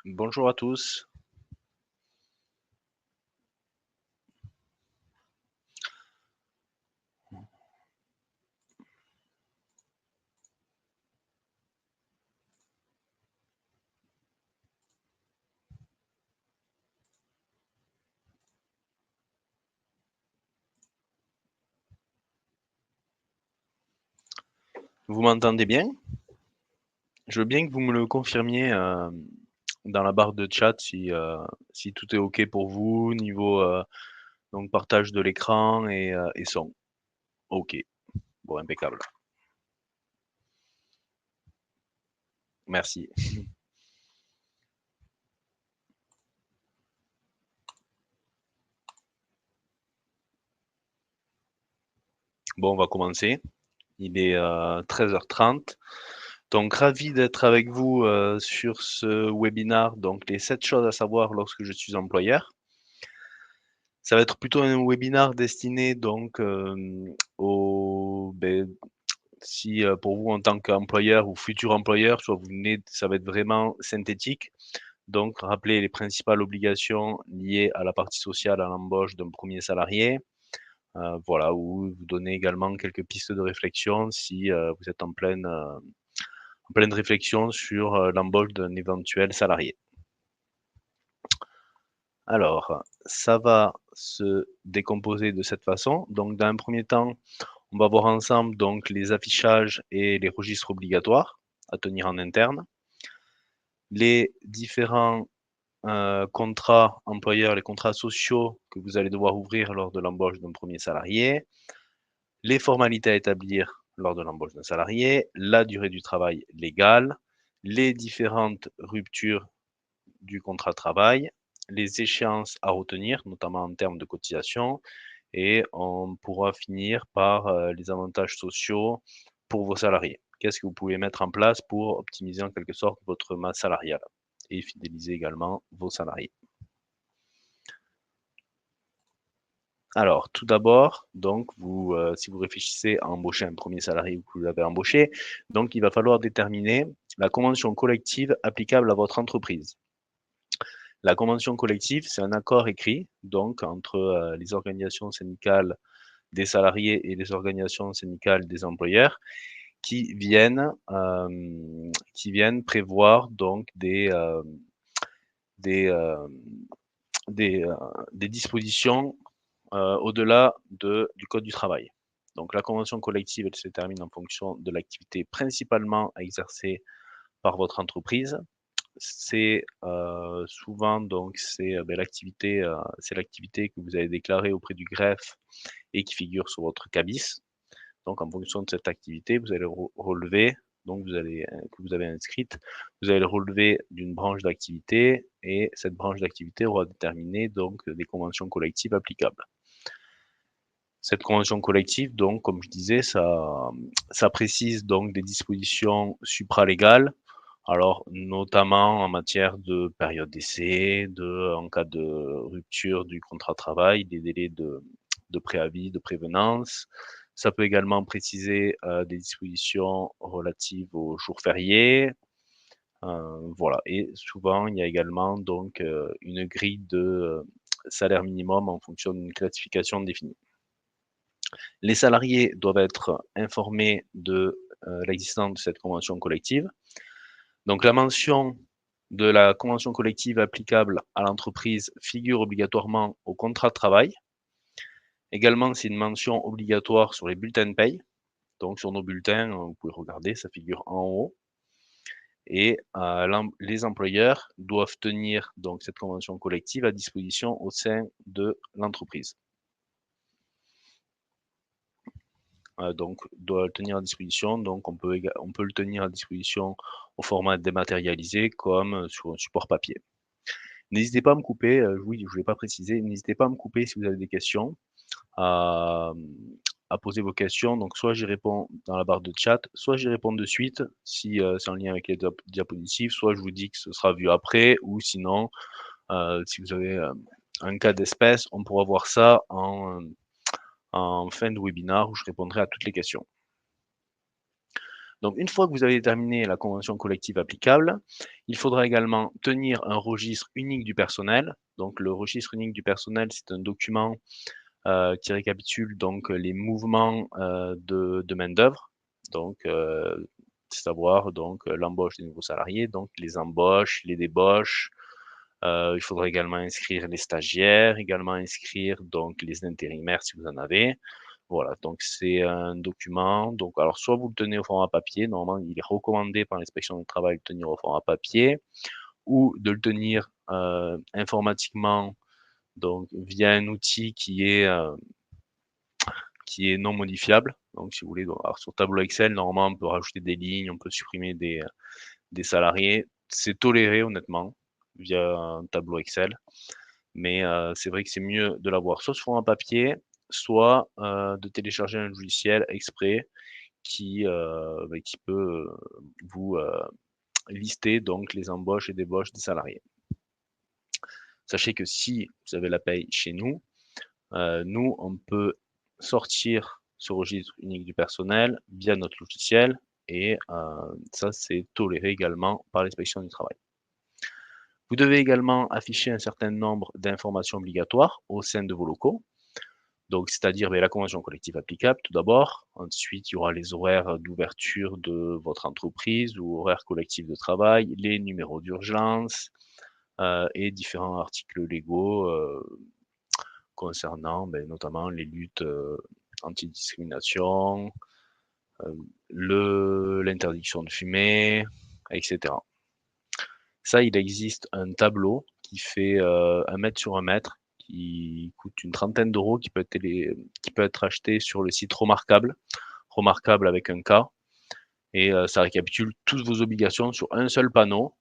Bonjour à tous. Vous m'entendez bien? Je veux bien que vous me le confirmiez dans la barre de chat si tout est OK pour vous, niveau donc partage de l'écran et son. OK, bon, impeccable. Merci. Bon, on va commencer. Il est 13h30. Donc, ravi d'être avec vous sur ce webinar. Donc, les 7 choses à savoir lorsque je suis employeur. Ça va être plutôt un webinar destiné donc si pour vous en tant qu'employeur ou futur employeur, soit vous venez, ça va être vraiment synthétique. Donc, rappeler les principales obligations liées à la partie sociale à l'embauche d'un premier salarié. Voilà, ou vous donner également quelques pistes de réflexion si vous êtes en pleine réflexion sur l'embauche d'un éventuel salarié. Alors, ça va se décomposer de cette façon. Donc, dans un premier temps, on va voir ensemble donc les affichages et les registres obligatoires à tenir en interne, les différents contrats employeurs, les contrats sociaux que vous allez devoir ouvrir lors de l'embauche d'un premier salarié, les formalités à établir lors de l'embauche d'un salarié, la durée du travail légal, les différentes ruptures du contrat de travail, les échéances à retenir, notamment en termes de cotisation, et on pourra finir par les avantages sociaux pour vos salariés. Qu'est-ce que vous pouvez mettre en place pour optimiser en quelque sorte votre masse salariale et fidéliser également vos salariés? Alors, tout d'abord, donc vous, si vous réfléchissez à embaucher un premier salarié ou que vous l'avez embauché, donc il va falloir déterminer la convention collective applicable à votre entreprise. La convention collective, c'est un accord écrit donc entre, les organisations syndicales des salariés et les organisations syndicales des employeurs qui viennent prévoir donc des, hem, des dispositions, au-delà du code du travail. Donc la convention collective, elle se détermine en fonction de l'activité principalement exercée par votre entreprise. C'est, souvent donc c'est l'activité que vous avez déclarée auprès du greffe et qui figure sur votre CABIS. Donc en fonction de cette activité, vous allez relever, donc que vous avez inscrite, vous allez le relever d'une branche d'activité et cette branche d'activité aura déterminé donc des conventions collectives applicables. Cette convention collective, donc, comme je disais, ça précise donc des dispositions supralégales, alors notamment en matière de période d'essai, en cas de rupture du contrat de travail, des délais de préavis, de prévenance. Ça peut également préciser des dispositions relatives aux jours fériés. Voilà, et souvent il y a également donc une grille de salaire minimum en fonction d'une classification définie. Les salariés doivent être informés de l'existence de cette convention collective. Donc la mention de la convention collective applicable à l'entreprise figure obligatoirement au contrat de travail. Également, c'est une mention obligatoire sur les bulletins de paye. Donc sur nos bulletins, vous pouvez regarder, ça figure en haut. Et les employeurs doivent tenir donc cette convention collective à disposition au sein de l'entreprise. Donc doit le tenir à disposition, donc on peut le tenir à disposition au format dématérialisé comme, sur un support papier. N'hésitez pas à me couper, oui, je ne voulais pas préciser, n'hésitez pas à me couper si vous avez des questions, à, à poser vos questions. Donc soit j'y réponds dans la barre de chat, soit j'y réponds de suite si, c'est en lien avec les diapositives, soit je vous dis que ce sera vu après ou sinon, si vous avez, un cas d'espèce, on pourra voir ça en fin de webinaire où je répondrai à toutes les questions. Donc une fois que vous avez déterminé la convention collective applicable, il faudra également tenir un registre unique du personnel. Donc le registre unique du personnel, c'est un document, qui récapitule donc les mouvements, de main-d'œuvre. Donc, savoir donc, l'embauche des nouveaux salariés, donc les embauches, les débauches. Il faudra également inscrire les stagiaires, également inscrire donc les intérimaires si vous en avez. Voilà, donc c'est un document, donc alors soit vous le tenez au format papier, normalement il est recommandé par l'inspection du travail de le tenir au format papier ou de le tenir, informatiquement, donc via un outil qui est non modifiable. Donc si vous voulez, donc alors sur tableau Excel, normalement on peut rajouter des lignes, on peut supprimer des salariés. C'est toléré honnêtement via un tableau Excel. Mais c'est vrai que c'est mieux de l'avoir soit sur format papier, soit, de télécharger un logiciel exprès qui peut, vous, lister donc les embauches et débauches des salariés. Sachez que si vous avez la paye chez nous, nous, on peut sortir ce registre unique du personnel via notre logiciel et ça, c'est toléré également par l'inspection du travail. Vous devez également afficher un certain nombre d'informations obligatoires au sein de vos locaux. Donc, c'est-à-dire la convention collective applicable tout d'abord. Ensuite, il y aura les horaires d'ouverture de votre entreprise ou horaires collectifs de travail, les numéros d'urgence et différents articles légaux concernant notamment les luttes antidiscrimination, l'interdiction de fumer, etc. Ça, il existe un tableau qui fait 1 mètre sur 1 mètre, qui coûte une trentaine d'euros, qui peut être acheté sur le site Remarquable, Remarquable avec un K, et ça récapitule toutes vos obligations sur un seul panneau.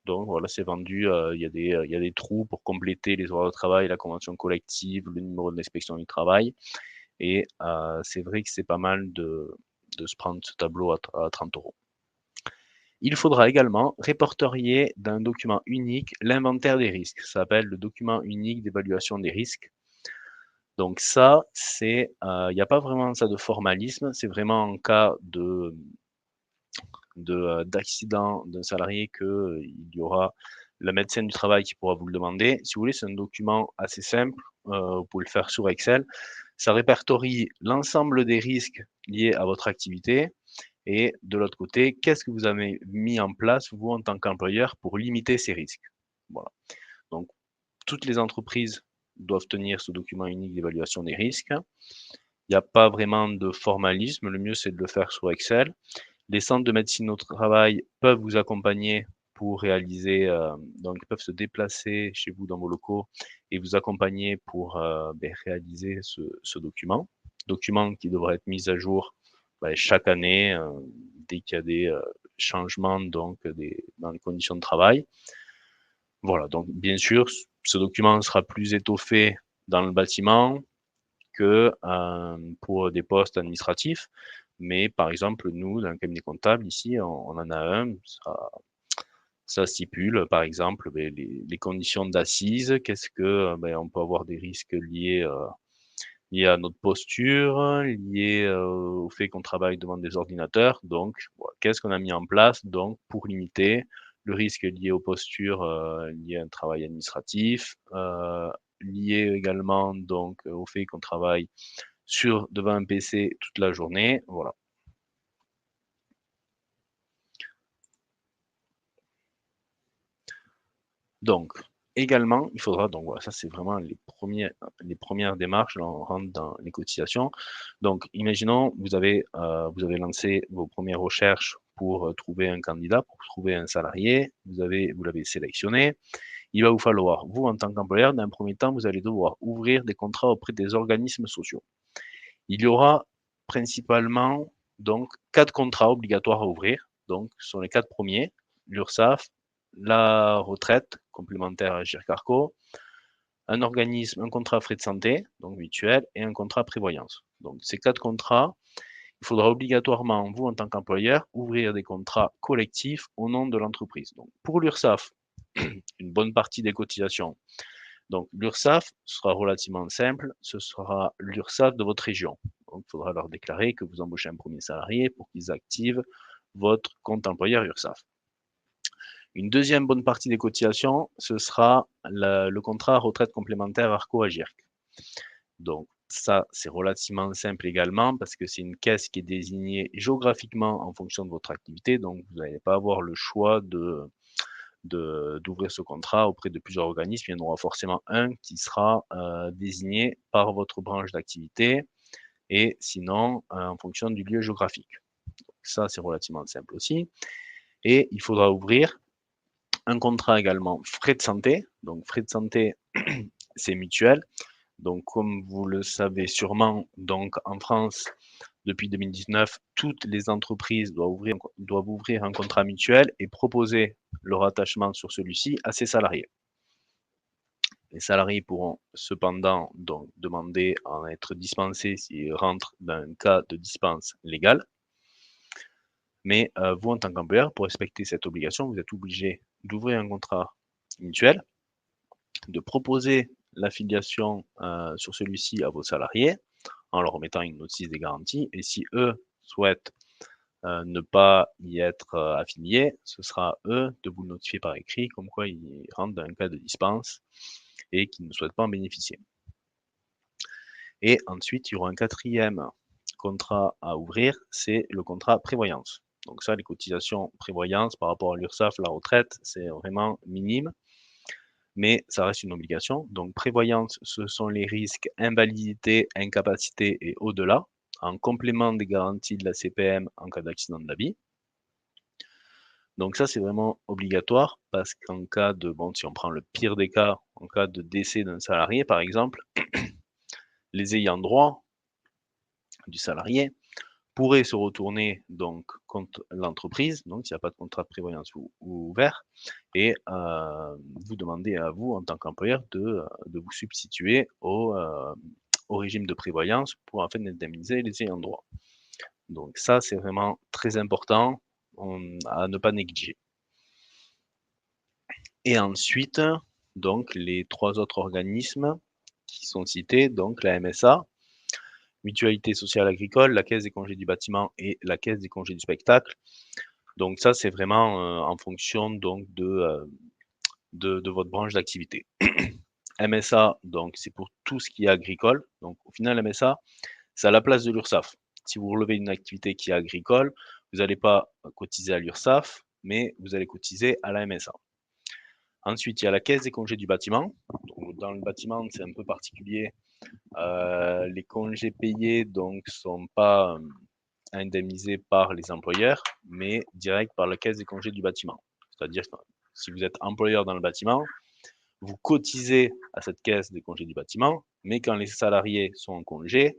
Donc voilà, c'est vendu, il y a des trous pour compléter les horaires de travail, la convention collective, le numéro de l'inspection du travail, et c'est vrai que c'est pas mal de se prendre ce tableau à 30 euros. Il faudra également répertorier d'un document unique l'inventaire des risques. Ça s'appelle le document unique d'évaluation des risques. Donc ça, il n'y a pas vraiment ça de formalisme, c'est vraiment en cas d'accident d'un salarié que il y aura le médecin du travail qui pourra vous le demander. Si vous voulez, c'est un document assez simple, vous pouvez le faire sur Excel. Ça répertorie l'ensemble des risques liés à votre activité et de l'autre côté, qu'est-ce que vous avez mis en place, vous, en tant qu'employeur, pour limiter ces risques? Voilà. Donc, toutes les entreprises doivent tenir ce document unique d'évaluation des risques. Il n'y a pas vraiment de formalisme, le mieux c'est de le faire sur Excel. Les centres de médecine au travail peuvent vous accompagner pour réaliser, donc ils peuvent se déplacer chez vous dans vos locaux et vous accompagner pour réaliser ce document. Document qui devrait être mis à jour chaque année dès qu'il y a des changements donc dans les conditions de travail. Voilà, donc bien sûr, ce document sera plus étoffé dans le bâtiment que pour des postes administratifs. Mais par exemple, nous, dans le cabinet comptable, ici, on en a un, ça stipule, par exemple, les conditions d'assises, qu'est-ce que on peut avoir des risques liés à notre posture, liés au fait qu'on travaille devant des ordinateurs. Donc, voilà, qu'est-ce qu'on a mis en place donc pour limiter le risque lié aux postures liées à un travail administratif, lié également donc au fait qu'on travaille devant un PC toute la journée, voilà. Donc, également, il faudra donc voilà, ça c'est vraiment les premières démarches, là on rentre dans les cotisations. Donc imaginons, vous avez lancé vos premières recherches pour, trouver un candidat, pour trouver un salarié, vous l'avez sélectionné. Il va vous falloir, vous en tant qu'employeur, dans un premier temps, vous allez devoir ouvrir des contrats auprès des organismes sociaux. Il y aura principalement donc 4 contrats obligatoires à ouvrir, donc ce sont les 4 premiers, l'URSSAF, la retraite complémentaire à Agirc Arrco, un contrat frais de santé, donc mutuelle, et un contrat prévoyance. Donc ces 4 contrats, il faudra obligatoirement, vous en tant qu'employeur, ouvrir des contrats collectifs au nom de l'entreprise. Donc pour l'URSSAF, une bonne partie des cotisations. Donc l'URSSAF sera relativement simple, ce sera l'URSSAF de votre région. Donc il faudra leur déclarer que vous embauchez un premier salarié pour qu'ils activent votre compte employeur URSSAF. Une deuxième bonne partie des cotisations, ce sera le contrat retraite complémentaire Arco-Agirc. Donc ça, c'est relativement simple également parce que c'est une caisse qui est désignée géographiquement en fonction de votre activité. Donc vous n'allez pas avoir le choix d'ouvrir ce contrat auprès de plusieurs organismes. Il y en aura forcément un qui sera désigné par votre branche d'activité et sinon en fonction du lieu géographique. Ça, c'est relativement simple aussi. Et il faudra ouvrir un contrat également frais de santé. Donc frais de santé, c'est mutuel. Donc comme vous le savez sûrement, donc en France, depuis 2019, toutes les entreprises doivent ouvrir un contrat mutuel et proposer le rattachement sur celui-ci à ses salariés. Les salariés pourront cependant donc demander à en être dispensés s'ils rentrent dans un cas de dispense légale. Mais vous, en tant qu'employeur, pour respecter cette obligation, vous êtes obligé d'ouvrir un contrat mutuel, de proposer l'affiliation sur celui-ci à vos salariés en leur remettant une notice des garanties. Et si eux souhaitent ne pas y être affiliés, ce sera à eux de vous le notifier par écrit, comme quoi ils rentrent dans un cas de dispense et qu'ils ne souhaitent pas en bénéficier. Et ensuite, il y aura un quatrième contrat à ouvrir, c'est le contrat prévoyance. Donc ça, les cotisations prévoyance par rapport à l'URSSAF, la retraite, c'est vraiment minime, mais ça reste une obligation. Donc prévoyance, ce sont les risques invalidité, incapacité et au-delà, en complément des garanties de la CPM en cas d'accident de la vie. Donc ça, c'est vraiment obligatoire parce qu'en cas de, bon, si on prend le pire des cas, en cas de décès d'un salarié, par exemple, les ayants droit du salarié pourraient se retourner donc contre l'entreprise, donc s'il n'y a pas de contrat de prévoyance ouvert, et vous demander à vous, en tant qu'employeur, de vous substituer au régime de prévoyance pour afin d'indemniser les ayants droit. Donc ça, c'est vraiment très important à ne pas négliger. Et ensuite, donc les 3 autres organismes qui sont cités, donc la MSA, Mutualité sociale agricole, la Caisse des congés du bâtiment et la Caisse des congés du spectacle. Donc ça, c'est vraiment en fonction donc de votre branche d'activité. MSA, donc c'est pour tout ce qui est agricole. Donc au final, MSA, c'est à la place de l'URSSAF. Si vous relevez une activité qui est agricole, vous n'allez pas cotiser à l'URSSAF, mais vous allez cotiser à la MSA. Ensuite, il y a la caisse des congés du bâtiment. Donc, dans le bâtiment, c'est un peu particulier. Les congés payés donc sont pas indemnisés par les employeurs, mais direct par la caisse des congés du bâtiment. C'est-à-dire que si vous êtes employeur dans le bâtiment, vous cotisez à cette caisse des congés du bâtiment, mais quand les salariés sont en congé,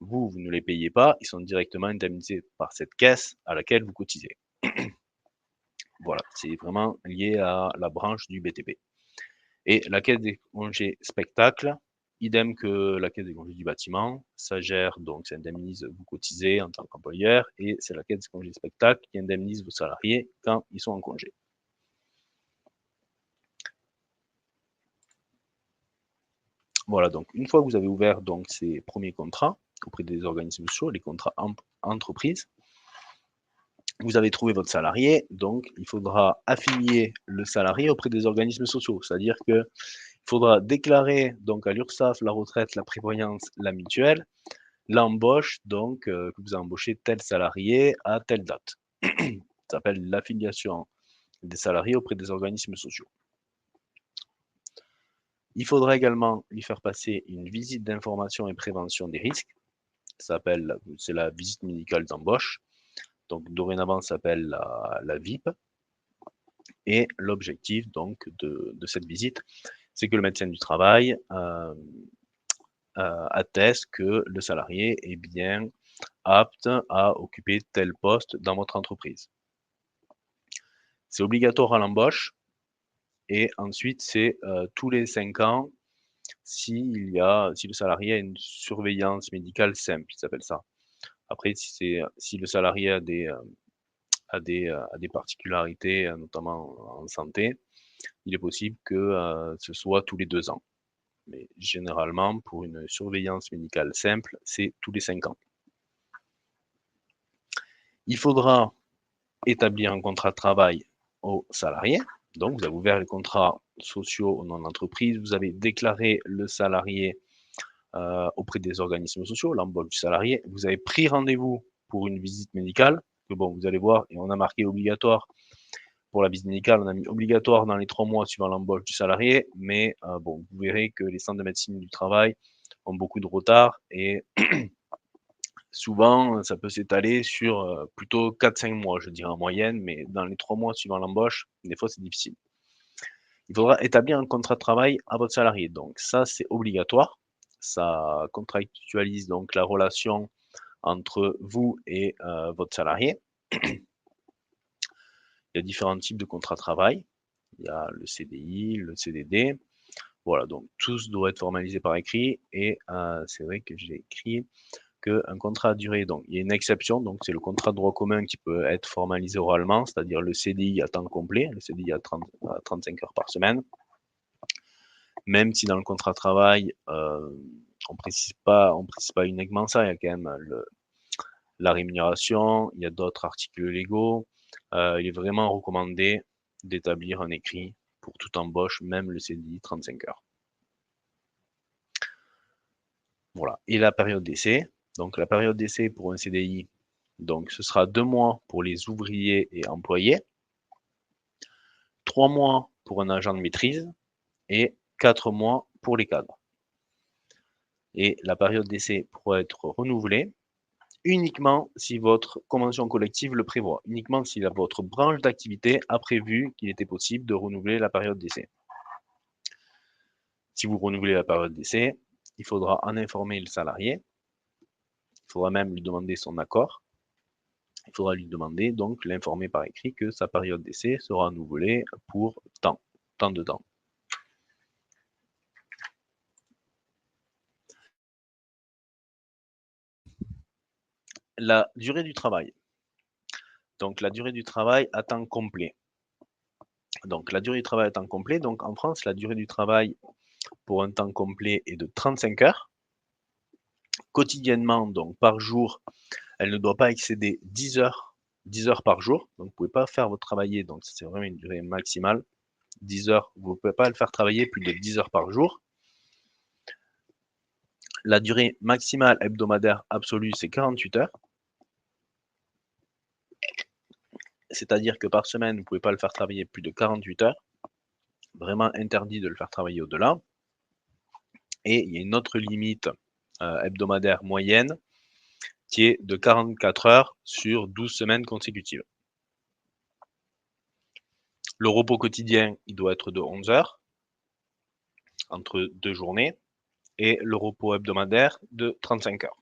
vous ne les payez pas, ils sont directement indemnisés par cette caisse à laquelle vous cotisez. Voilà, c'est vraiment lié à la branche du BTP. Et la caisse des congés spectacles, idem que la caisse des congés du bâtiment, ça gère, donc ça indemnise, vous cotisez en tant qu'employeur, et c'est la caisse des congés spectacles qui indemnise vos salariés quand ils sont en congé. Voilà, donc une fois que vous avez ouvert donc ces premiers contrats auprès des organismes sociaux, les contrats entreprises, vous avez trouvé votre salarié, donc il faudra affilier le salarié auprès des organismes sociaux, c'est-à-dire que il faudra déclarer donc à l'URSSAF la retraite, la prévoyance, la mutuelle, l'embauche, donc que vous avez embauché tel salarié à telle date. Ça s'appelle l'affiliation des salariés auprès des organismes sociaux. Il faudra également lui faire passer une visite d'information et prévention des risques. C'est la visite médicale d'embauche. Donc dorénavant, ça s'appelle la VIP. Et l'objectif donc de cette visite, c'est que le médecin du travail atteste que le salarié est bien apte à occuper tel poste dans votre entreprise. C'est obligatoire à l'embauche et ensuite c'est tous les 5 ans si le salarié a une surveillance médicale simple, il s'appelle ça. Après si le salarié a des particularités, notamment en santé, il est possible que ce soit tous les 2 ans. Mais généralement, pour une surveillance médicale simple, c'est tous les 5 ans. Il faudra établir un contrat de travail aux salariés. Donc, vous avez ouvert les contrats sociaux au nom de l'entreprise, vous avez déclaré le salarié auprès des organismes sociaux, l'embauche du salarié, vous avez pris rendez-vous pour une visite médicale, que bon, vous allez voir, et on a marqué obligatoire pour la visite médicale, on a mis obligatoire dans les 3 mois suivant l'embauche du salarié, mais bon, vous verrez que les centres de médecine du travail ont beaucoup de retard et souvent, ça peut s'étaler sur plutôt 4-5 mois, je dirais en moyenne, mais dans les 3 mois suivant l'embauche, des fois c'est difficile. Il faudra établir un contrat de travail à votre salarié. Donc ça, c'est obligatoire. Ça contractualise donc la relation entre vous et votre salarié. Il y a différents types de contrats de travail. Il y a le CDI, le CDD. Voilà, donc tous doivent être formalisés par écrit. Et c'est vrai que j'ai écrit qu'un contrat à durée, donc il y a une exception, donc c'est le contrat de droit commun qui peut être formalisé oralement, c'est-à-dire le CDI à temps complet, le CDI à 35 heures par semaine. Même si dans le contrat de travail, on précise pas uniquement ça, il y a quand même la rémunération, il y a d'autres articles légaux. Il est vraiment recommandé d'établir un écrit pour toute embauche, même le CDI 35 heures. Voilà. Et la période d'essai. Donc la période d'essai pour un CDI, donc ce sera 2 mois pour les ouvriers et employés, 3 mois pour un agent de maîtrise et 4 mois pour les cadres. Et la période d'essai pourra être renouvelée uniquement si votre convention collective le prévoit, uniquement si votre branche d'activité a prévu qu'il était possible de renouveler la période d'essai. Si vous renouvelez la période d'essai, il faudra en informer le salarié, il faudra même lui demander son accord, il faudra lui demander donc l'informer par écrit que sa période d'essai sera renouvelée pour tant de temps. La durée du travail. Donc la durée du travail à temps complet. Donc la durée du travail à temps complet, donc en France, la durée du travail pour un temps complet est de 35 heures. Quotidiennement, donc par jour, elle ne doit pas excéder 10 heures par jour. Donc vous ne pouvez pas faire votre travailler, donc c'est vraiment une durée maximale. 10 heures, vous ne pouvez pas le faire travailler plus de 10 heures par jour. La durée maximale hebdomadaire absolue, c'est 48 heures. C'est-à-dire que par semaine, vous ne pouvez pas le faire travailler plus de 48 heures. Vraiment interdit de le faire travailler au-delà. Et il y a une autre limite hebdomadaire moyenne qui est de 44 heures sur 12 semaines consécutives. Le repos quotidien, il doit être de 11 heures entre 2 journées et le repos hebdomadaire de 35 heures.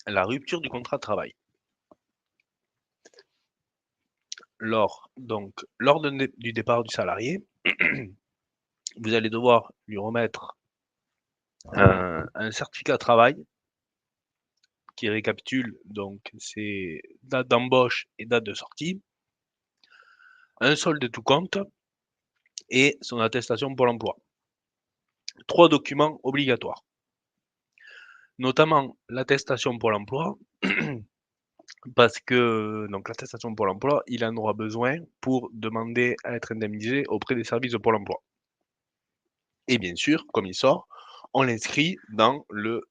La rupture du contrat de travail. Lors du départ du salarié, vous allez devoir lui remettre un certificat de travail qui récapitule donc ses dates d'embauche et date de sortie, un solde de tout compte et son attestation Pôle emploi. 3 documents obligatoires, notamment l'attestation Pôle emploi, parce que donc l'attestation Pôle emploi, il en aura besoin pour demander à être indemnisé auprès des services de Pôle emploi. Et bien sûr, comme il sort, on l'inscrit dans le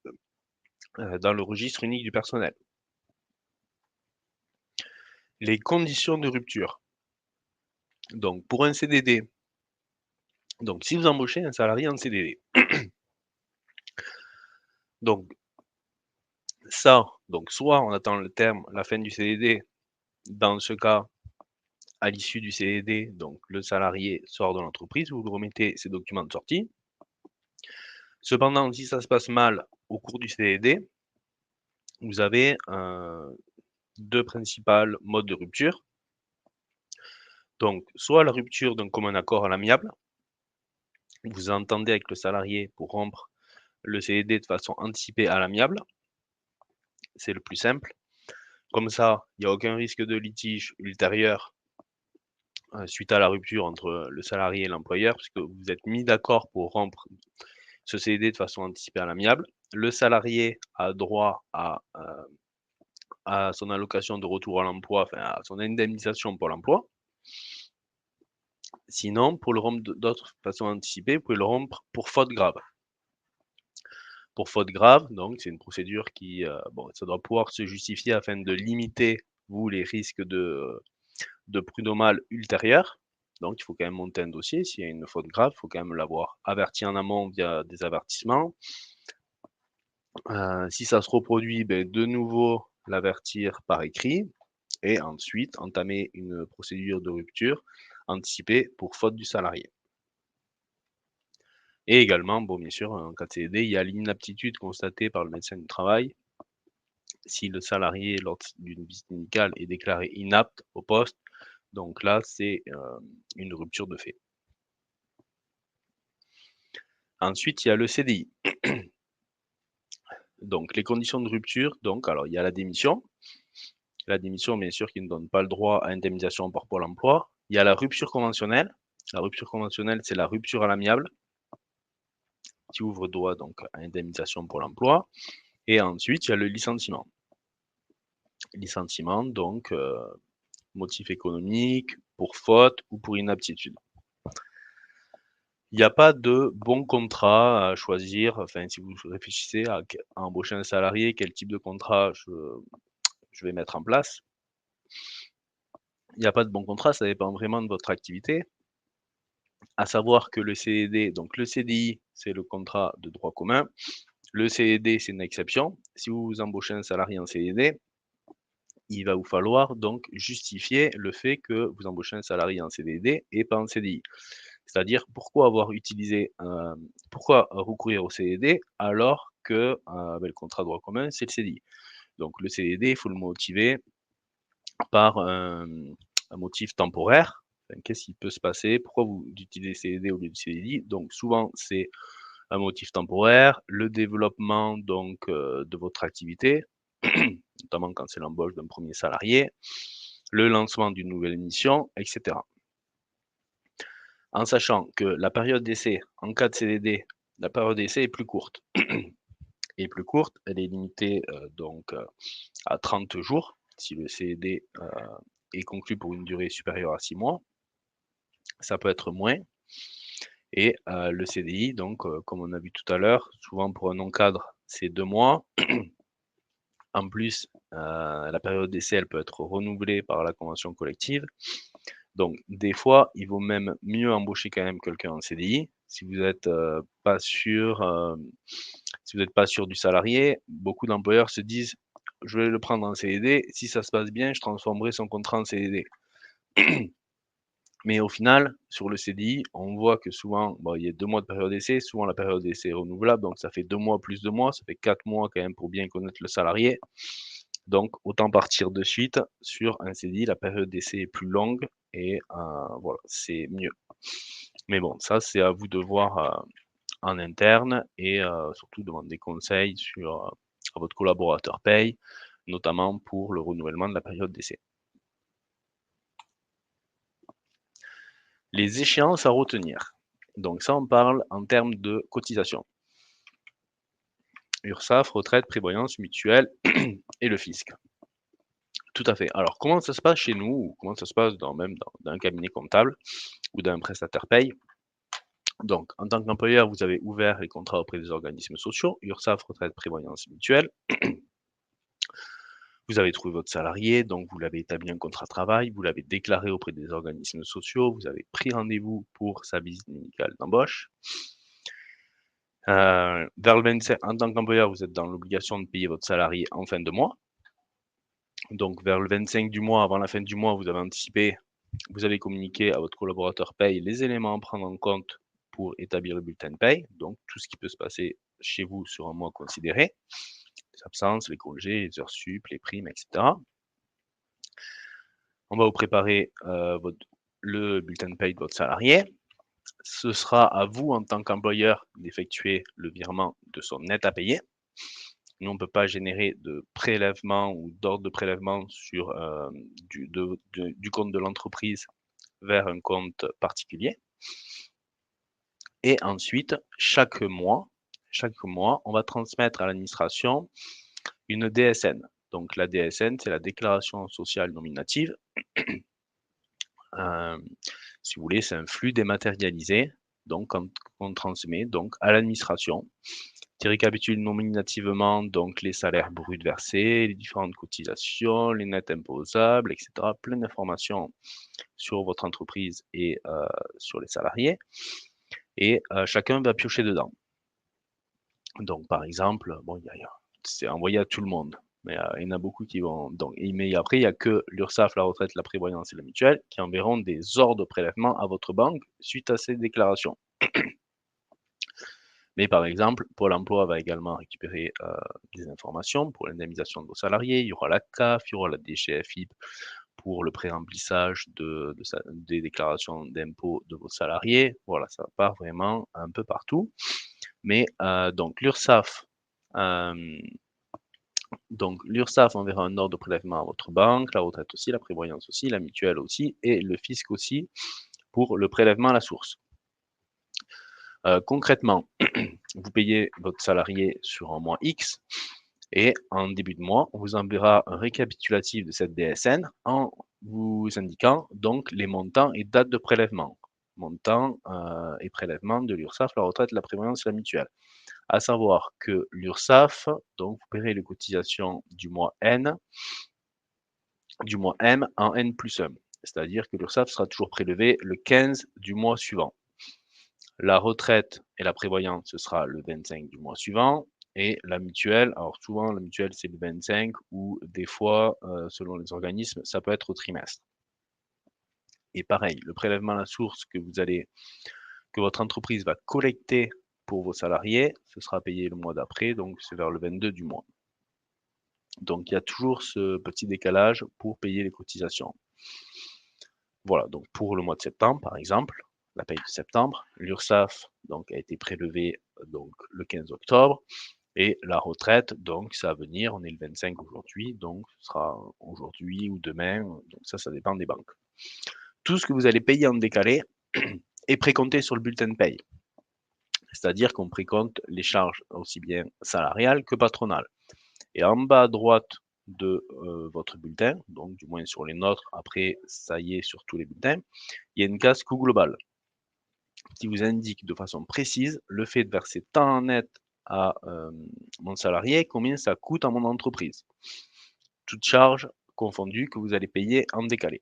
registre unique du personnel. Les conditions de rupture. Donc pour un CDD, donc si vous embauchez un salarié en CDD, donc ça, donc soit on attend la fin du CDD, dans ce cas, à l'issue du CDD, donc le salarié sort de l'entreprise, vous lui remettez ses documents de sortie. Cependant, si ça se passe mal au cours du CDD, vous avez 2 principales modes de rupture. Donc soit la rupture d'un commun accord à l'amiable, vous entendez avec le salarié pour rompre le CDD de façon anticipée à l'amiable, c'est le plus simple. Comme ça, il n'y a aucun risque de litige ultérieur suite à la rupture entre le salarié et l'employeur, puisque vous êtes mis d'accord pour rompre ce CDD de façon anticipée à l'amiable. Le salarié a droit à son allocation de retour à l'emploi, enfin à son indemnisation pour l'emploi. Sinon, pour le rompre d'autres façons anticipées, vous pouvez le rompre pour faute grave. Pour faute grave, donc c'est une procédure qui, bon, ça doit pouvoir se justifier afin de limiter, vous, les risques de prud'homal ultérieurs. Donc il faut quand même monter un dossier. S'il y a une faute grave, il faut quand même l'avoir averti en amont via des avertissements. Si ça se reproduit, beh, de nouveau l'avertir par écrit et ensuite entamer une procédure de rupture anticipée pour faute du salarié. Et également, bon, bien sûr, en cas de CDD, il y a l'inaptitude constatée par le médecin du travail. Si le salarié, lors d'une visite médicale, est déclaré inapte au poste, donc là, c'est, une rupture de fait. Ensuite, il y a le CDI. Donc les conditions de rupture, donc alors il y a la démission. La démission, bien sûr, qui ne donne pas le droit à indemnisation par Pôle emploi. Il y a la rupture conventionnelle. La rupture conventionnelle, c'est la rupture à l'amiable qui ouvre droit donc à indemnisation pour l'emploi. Et ensuite, il y a le licenciement. Licenciement, donc motif économique, pour faute ou pour inaptitude. Il n'y a pas de bon contrat à choisir. Enfin, si vous réfléchissez à embaucher un salarié, quel type de contrat je vais mettre en place. Il n'y a pas de bon contrat, ça dépend vraiment de votre activité. À savoir que le CDD, donc le CDI, c'est le contrat de droit commun. Le CDD, c'est une exception. Si vous embauchez un salarié en CDD, il va vous falloir donc justifier le fait que vous embauchez un salarié en CDD et pas en CDI. C'est-à-dire pourquoi recourir au CDD alors que le contrat de droit commun, c'est le CDI. Donc le CDD, il faut le motiver par un motif temporaire. Enfin, qu'est-ce qui peut se passer? Pourquoi vous utilisez CDD au lieu du CDI? Donc souvent, c'est un motif temporaire, le développement donc de votre activité, notamment quand c'est l'embauche d'un premier salarié, le lancement d'une nouvelle mission, et cetera. En sachant que la période d'essai, en cas de CDD, la période d'essai est plus courte. Est plus courte, elle est limitée, à 30 jours, si le CDD, est conclu pour une durée supérieure à 6 mois. Ça peut être moins et le CDI donc, comme on a vu tout à l'heure, souvent pour un non-cadre, c'est 2 mois. En plus, la période d'essai, elle peut être renouvelée par la convention collective. Donc des fois, il vaut même mieux embaucher quand même quelqu'un en CDI. Si vous êtes, pas sûr, si vous n'êtes pas sûr du salarié, beaucoup d'employeurs se disent: «Je vais le prendre en CDD, si ça se passe bien, je transformerai son contrat en CDD». Mais au final, sur le CDI, on voit que souvent, bon, il y a 2 mois de période d'essai, souvent la période d'essai est renouvelable, donc ça fait 2 mois plus 2 mois, ça fait 4 mois quand même pour bien connaître le salarié. Donc autant partir de suite sur un CDI, la période d'essai est plus longue et voilà, c'est mieux. Mais bon, ça c'est à vous de voir, en interne et surtout demander conseil sur, à votre collaborateur paye, notamment pour le renouvellement de la période d'essai. Les échéances à retenir. Donc ça, on parle en termes de cotisation. URSSAF, retraite, prévoyance, mutuelle et le fisc. Tout à fait. Alors comment ça se passe chez nous ou comment ça se passe dans un cabinet comptable ou d'un prestataire paye? Donc en tant qu'employeur, vous avez ouvert les contrats auprès des organismes sociaux, URSSAF, retraite, prévoyance, mutuelle. Vous avez trouvé votre salarié, donc vous l'avez établi un contrat de travail, vous l'avez déclaré auprès des organismes sociaux, vous avez pris rendez-vous pour sa visite médicale d'embauche. Vers le 25, en tant qu'employeur, vous êtes dans l'obligation de payer votre salarié en fin de mois. Donc vers le 25 du mois, avant la fin du mois, vous avez anticipé, vous avez communiqué à votre collaborateur paye les éléments à prendre en compte pour établir le bulletin de paye, donc tout ce qui peut se passer chez vous sur un mois considéré, les absences, les congés, les heures sup, les primes, et cetera. On va vous préparer, le bulletin de paye de votre salarié. Ce sera à vous, en tant qu'employeur, d'effectuer le virement de son net à payer. Nous, on ne peut pas générer de prélèvement ou d'ordre de prélèvement sur, du compte de l'entreprise vers un compte particulier et ensuite, chaque mois, chaque mois, on va transmettre à l'administration une DSN. Donc la DSN, c'est la déclaration sociale nominative. Hem, si vous voulez, c'est un flux dématérialisé, donc qu'on transmet donc à l'administration, qui récapitule nominativement donc les salaires bruts versés, les différentes cotisations, les nets imposables, et cetera. Plein d'informations sur votre entreprise et sur les salariés et chacun va piocher dedans. Donc par exemple, bon, il y a c'est envoyé à tout le monde, mais il y en a beaucoup qui vont donc mais après il y a que l'URSSAF, la retraite, la prévoyance et la mutuelle qui enverront des ordres de prélèvement à votre banque suite à ces déclarations. Mais par exemple, Pôle emploi va également récupérer, des informations pour l'indemnisation de vos salariés. Il y aura la CAF, il y aura la DGFiP pour le pré-remplissage des déclarations d'impôts de vos salariés. Voilà, ça part vraiment un peu partout. Mais donc l'URSSAF enverra un ordre de prélèvement à votre banque, la retraite aussi, la prévoyance aussi, la mutuelle aussi et le fisc aussi pour le prélèvement à la source. Concrètement, vous payez votre salarié sur un mois X et en début de mois, on vous enverra un récapitulatif de cette DSN en vous indiquant donc les montants et dates de prélèvement. Montants, et prélèvements de l'URSSAF, la retraite, la prévoyance et la mutuelle. À savoir que l'URSSAF, donc vous paierez les cotisations du mois N, du mois M en N+1. C'est-à-dire que l'URSSAF sera toujours prélevée le 15 du mois suivant. La retraite et la prévoyance, ce sera le 25 du mois suivant et la mutuelle, alors souvent la mutuelle c'est le 25 ou des fois, selon les organismes, ça peut être au trimestre. Et pareil, le prélèvement à la source que votre entreprise va collecter pour vos salariés, ce sera payé le mois d'après, donc c'est vers le 22 du mois. Donc il y a toujours ce petit décalage pour payer les cotisations. Voilà, donc pour le mois de septembre, par exemple, la paye de septembre, l'URSSAF donc a été prélevée donc le 15 octobre et la retraite, donc ça va venir, on est le 25 aujourd'hui, donc ce sera aujourd'hui ou demain, donc ça dépend des banques. Tout ce que vous allez payer en décalé est précompté sur le bulletin de paye. C'est-à-dire qu'on précompte les charges aussi bien salariales que patronales. Et en bas à droite de votre bulletin, donc du moins sur les nôtres, après ça y est sur tous les bulletins, il y a une case coût global qui vous indique de façon précise le fait de verser tant net à mon salarié, combien ça coûte à mon entreprise. Toutes charges confondues que vous allez payer en décalé.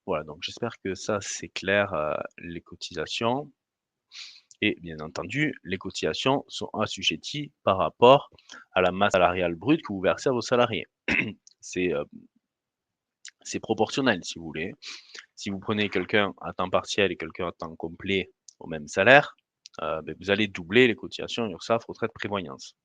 Voilà, donc j'espère que ça c'est clair, les cotisations. Et bien entendu, les cotisations sont assujetties par rapport à la masse salariale brute que vous versez à vos salariés. C'est, heu, c'est proportionnel si vous voulez. Si vous prenez quelqu'un à temps partiel et quelqu'un à temps complet au même salaire, vous allez doubler les cotisations URSSAF, retraite, prévoyance.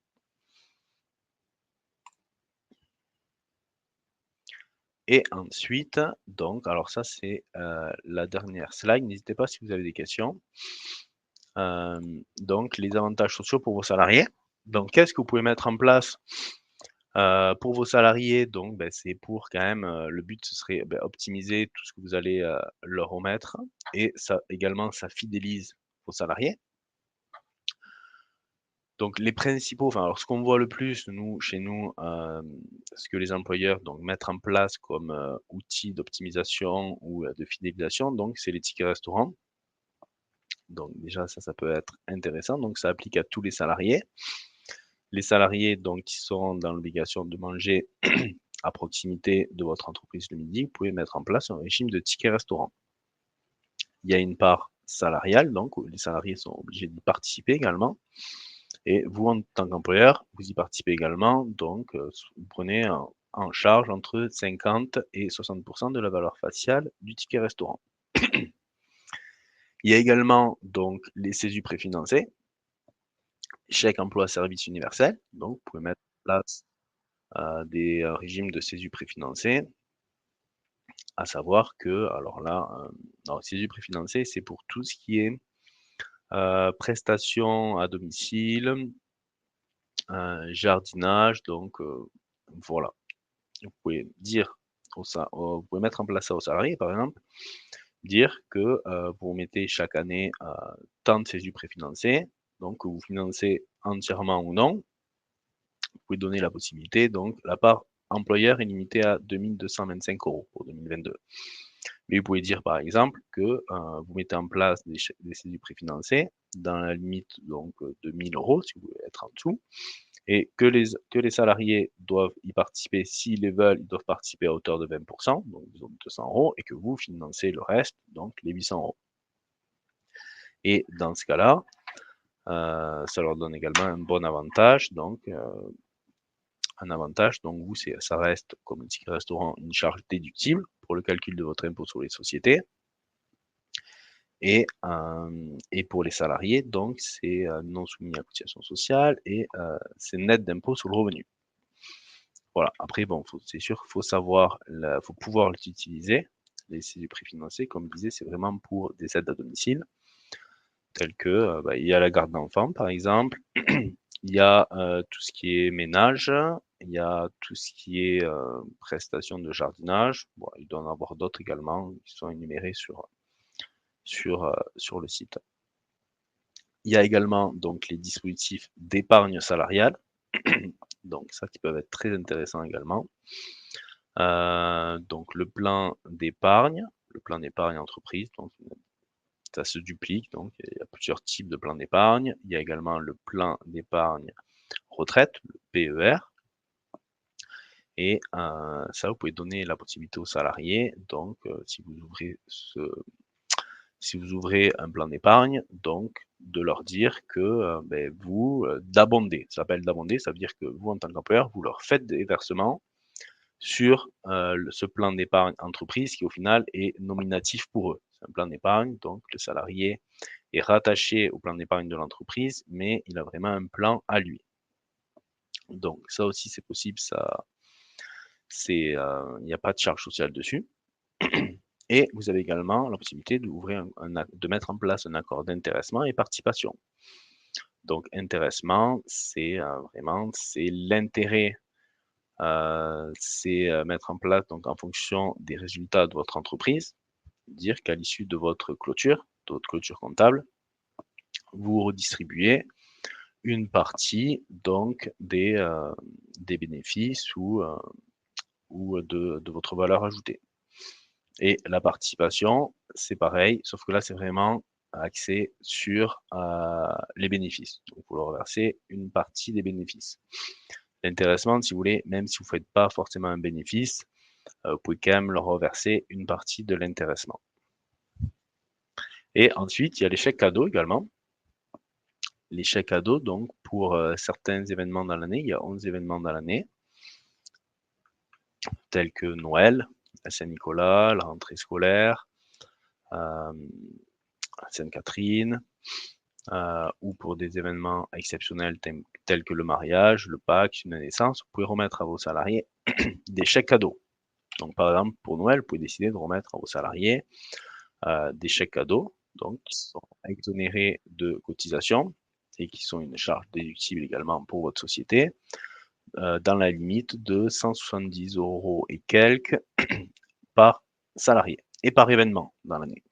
Et ensuite, donc alors ça c'est, la dernière slide, n'hésitez pas si vous avez des questions. Donc les avantages sociaux pour vos salariés. Donc qu'est-ce que vous pouvez mettre en place pour vos salariés? Donc c'est pour quand même, le but ce serait, optimiser tout ce que vous allez, leur remettre et ça également ça fidélise vos salariés. Donc les principaux enfin alors ce qu'on voit le plus nous, chez nous, ce que les employeurs donc mettre en place comme, outil d'optimisation ou, de fidélisation donc c'est les tickets restaurants. Donc déjà ça peut être intéressant, donc ça applique à tous les salariés. Les salariés donc qui seront dans l'obligation de manger à proximité de votre entreprise le midi, vous pouvez mettre en place un régime de tickets restaurant. Il y a une part salariale donc où les salariés sont obligés d'y participer également et vous en tant qu'employeur, vous y participez également donc vous prenez en charge entre 50 et 60 de la valeur faciale du ticket restaurant. Il y a également donc les CESU préfinancés, chèque emploi service universel, donc vous pouvez mettre en place, des, régimes de CESU préfinancés. À savoir que, alors là, alors CESU préfinancé, c'est pour tout ce qui est, prestations à domicile, jardinage, donc voilà. Vous pouvez dire vous pouvez mettre en place ça aux salariés, par exemple, dire que, vous mettez chaque année, tant de CESU préfinancés, donc que vous financez entièrement ou non, vous pouvez donner la possibilité, donc la part employeur est limitée à 2 225 € pour 2022. Mais vous pouvez dire par exemple que vous mettez en place des CESU préfinancés dans la limite donc de 1 000 € si vous voulez être en dessous, et que les salariés doivent y participer s'ils le veulent, ils doivent participer à hauteur de 20 donc disons 200 € et que vous financez le reste, donc les 800 €. Et dans ce cas-là, ça leur donne également un bon avantage, donc vous, ça reste comme un ticket restaurant une charge déductible pour le calcul de votre impôt sur les sociétés. Et pour les salariés, donc c'est non soumis à cotisation sociale et c'est net d'impôt sur le revenu. Voilà, après bon, c'est sûr, faut savoir, faut pouvoir l'utiliser, les CESU préfinancés, comme je disais, c'est vraiment pour des aides à domicile, telles que, il y a la garde d'enfants par exemple, il y a tout ce qui est ménage, il y a tout ce qui est prestations de jardinage, bon, il doit y en avoir d'autres également qui sont énumérés sur le site. Il y a également donc les dispositifs d'épargne salariale, donc ça qui peuvent être très intéressants également. Donc le plan d'épargne entreprise, donc ça se duplique, donc il y a plusieurs types de plans d'épargne. Il y a également le plan d'épargne retraite, le PER, et ça vous pouvez donner la possibilité aux salariés, donc si vous ouvrez un plan d'épargne, donc de leur dire que d'abonder, ça s'appelle d'abonder, ça veut dire que vous en tant qu'employeur, vous leur faites des versements sur ce plan d'épargne entreprise qui au final est nominatif pour eux. C'est un plan d'épargne, donc le salarié est rattaché au plan d'épargne de l'entreprise, mais il a vraiment un plan à lui. Donc ça aussi c'est possible, il n'y a pas de charge sociale dessus. Et vous avez également la possibilité de mettre en place un accord d'intéressement et participation. Donc intéressement, c'est vraiment c'est l'intérêt, mettre en place donc en fonction des résultats de votre entreprise, dire qu'à l'issue de votre clôture comptable, vous redistribuez une partie donc des bénéfices ou de votre valeur ajoutée. Et la participation, c'est pareil, sauf que là, c'est vraiment axé sur les bénéfices. Donc, vous leur versez une partie des bénéfices. L'intéressement, si vous voulez, même si vous ne faites pas forcément un bénéfice, vous pouvez quand même leur reverser une partie de l'intéressement. Et ensuite, il y a les chèques cadeaux également. Les chèques cadeaux, donc, pour certains événements dans l'année, il y a 11 événements dans l'année, tels que Noël, la Saint-Nicolas, la rentrée scolaire, Sainte-Catherine, ou pour des événements exceptionnels tels que le mariage, le Pâques, une naissance, vous pouvez remettre à vos salariés des chèques cadeaux. Donc par exemple, pour Noël, vous pouvez décider de remettre à vos salariés des chèques cadeaux, donc qui sont exonérés de cotisations et qui sont une charge déductible également pour votre société, dans la limite de 170 € et quelques par salarié et par événement dans l'année.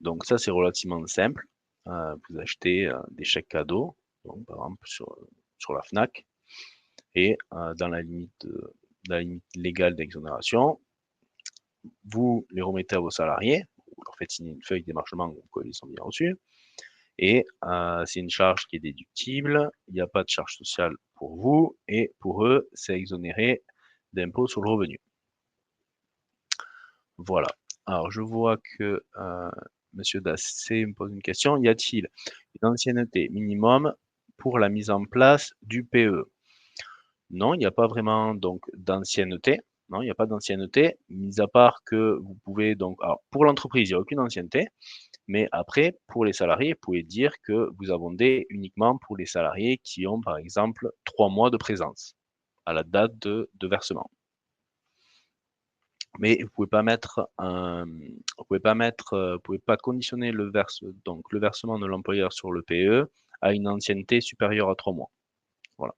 Donc ça, c'est relativement simple. Vous achetez des chèques cadeaux, donc par exemple sur la Fnac, et dans la limite légale d'exonération, vous les remettez à vos salariés, vous leur faites signer une feuille de démarchement comme ils sont bien reçus, et c'est une charge qui est déductible, il n'y a pas de charge sociale pour vous, et pour eux, c'est exonéré d'impôt sur le revenu. Voilà. Alors, je vois que Monsieur Dassé me pose une question. Y a-t-il une ancienneté minimum pour la mise en place du PE? Non, il n'y a pas vraiment donc d'ancienneté. Non, il n'y a pas d'ancienneté, mis à part que vous pouvez donc, alors pour l'entreprise, il n'y a aucune ancienneté, mais après, pour les salariés, vous pouvez dire que vous abondez uniquement pour les salariés qui ont, par exemple, 3 mois de présence à la date de versement. Mais vous pouvez pas mettre vous pouvez pas conditionner le versement de l'employeur sur le PE à une ancienneté supérieure à 3 mois. Voilà.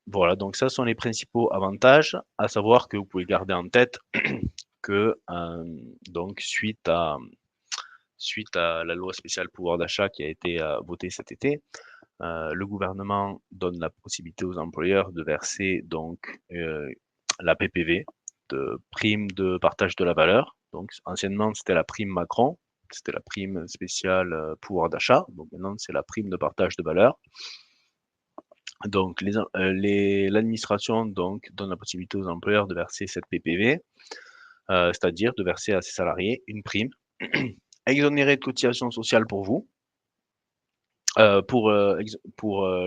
Voilà, donc ça sont les principaux avantages, à savoir que vous pouvez garder en tête que, donc suite à la loi spéciale pouvoir d'achat qui a été, votée cet été, le gouvernement donne la possibilité aux employeurs de verser donc, la PPV, de prime de partage de la valeur. Donc anciennement, c'était la prime Macron, c'était la prime spéciale, pouvoir d'achat. Donc maintenant, c'est la prime de partage de valeur. Donc l'administration donc donne la possibilité aux employeurs de verser cette PPV, c'est-à-dire de verser à ses salariés une prime exonérée de cotisations sociales pour vous, pour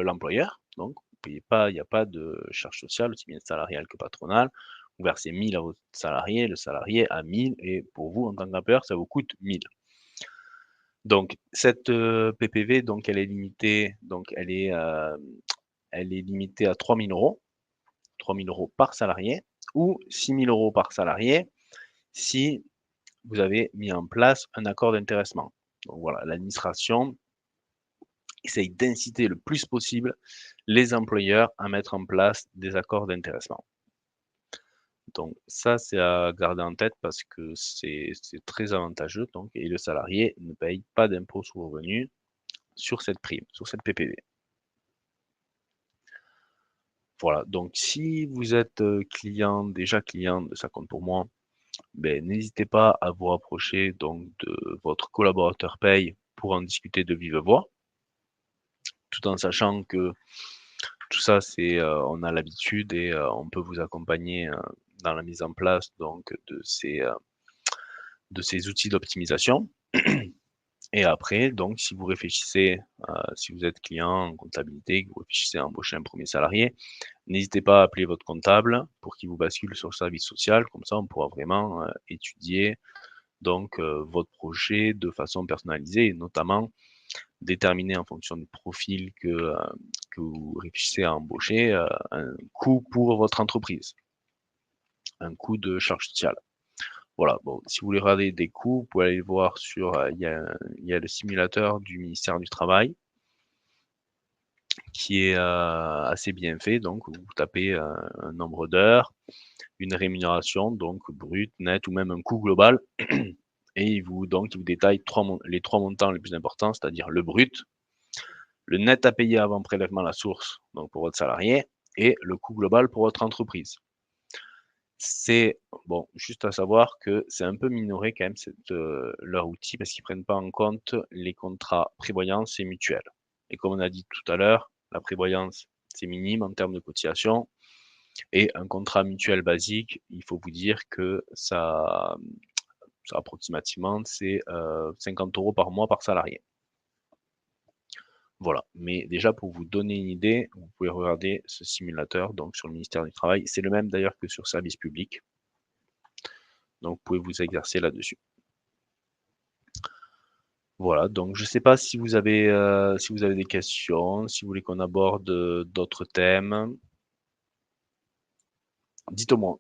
l'employeur. Donc vous payez pas, il n'y a pas de charge sociale, aussi bien salariale que patronale. Vous versez 1 000 à votre salarié, le salarié a 1 000 et pour vous, en tant qu'employeur, ça vous coûte 1 000. Donc cette, PPV, donc elle est limitée, donc elle est limitée à 3 000 €, 3 000 € par salarié ou 6 000 € par salarié si vous avez mis en place un accord d'intéressement. Donc voilà, l'administration essaye d'inciter le plus possible les employeurs à mettre en place des accords d'intéressement. Donc ça, c'est à garder en tête parce que c'est très avantageux donc et le salarié ne paye pas d'impôt sur le revenu sur cette prime, sur cette PPV. Voilà, donc si vous êtes, déjà client de Ça compte pour moi, beh, n'hésitez pas à vous rapprocher donc de votre collaborateur paye pour en discuter de vive voix, tout en sachant que tout ça c'est, on a l'habitude et on peut vous accompagner, dans la mise en place donc de ces outils d'optimisation. Et après donc si vous réfléchissez, si vous êtes client en comptabilité, que vous réfléchissez à embaucher un premier salarié, n'hésitez pas à appeler votre comptable pour qu'il vous bascule sur le service social. Comme ça, on pourra vraiment, étudier donc, votre projet de façon personnalisée et notamment déterminer en fonction du profil que vous réfléchissez à embaucher, un coût pour votre entreprise, un coût de charge sociale. Voilà, bon, si vous voulez regarder des coûts, vous pouvez aller voir sur, il y a le simulateur du ministère du Travail qui est, assez bien fait. Donc vous tapez, un nombre d'heures, une rémunération donc brute, nette ou même un coût global et il vous détaille les 3 montants les plus importants, c'est-à-dire le brut, le net à payer avant prélèvement à la source, donc pour votre salarié et le coût global pour votre entreprise. C'est bon, juste à savoir que c'est un peu minoré quand même leur outil parce qu'ils prennent pas en compte les contrats prévoyance et mutuelle et comme on a dit tout à l'heure, la prévoyance, c'est minime en termes de cotisation et un contrat mutuel basique, il faut vous dire que ça approximativement, c'est, 50 € par mois par salarié. Voilà, mais déjà pour vous donner une idée, vous pouvez regarder ce simulateur donc sur le ministère du Travail. C'est le même d'ailleurs que sur Service Public, donc vous pouvez vous exercer là-dessus. Voilà, donc je ne sais pas si vous avez des questions, si vous voulez qu'on aborde, d'autres thèmes? Dites-moi.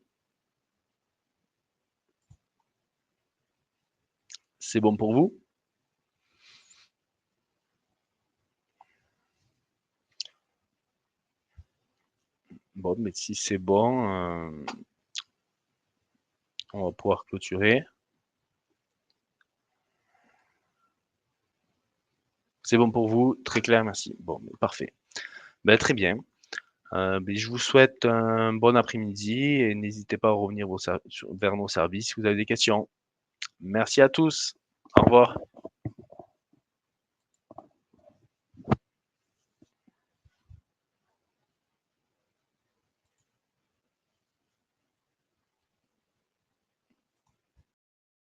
C'est bon pour vous? Bon, mais si c'est bon, on va pouvoir clôturer. C'est bon pour vous? Très clair, merci. Bon, beh, parfait. Bah, très bien. Beh, je vous souhaite un bon après-midi et n'hésitez pas à revenir vers nos services si vous avez des questions. Merci à tous. Au revoir.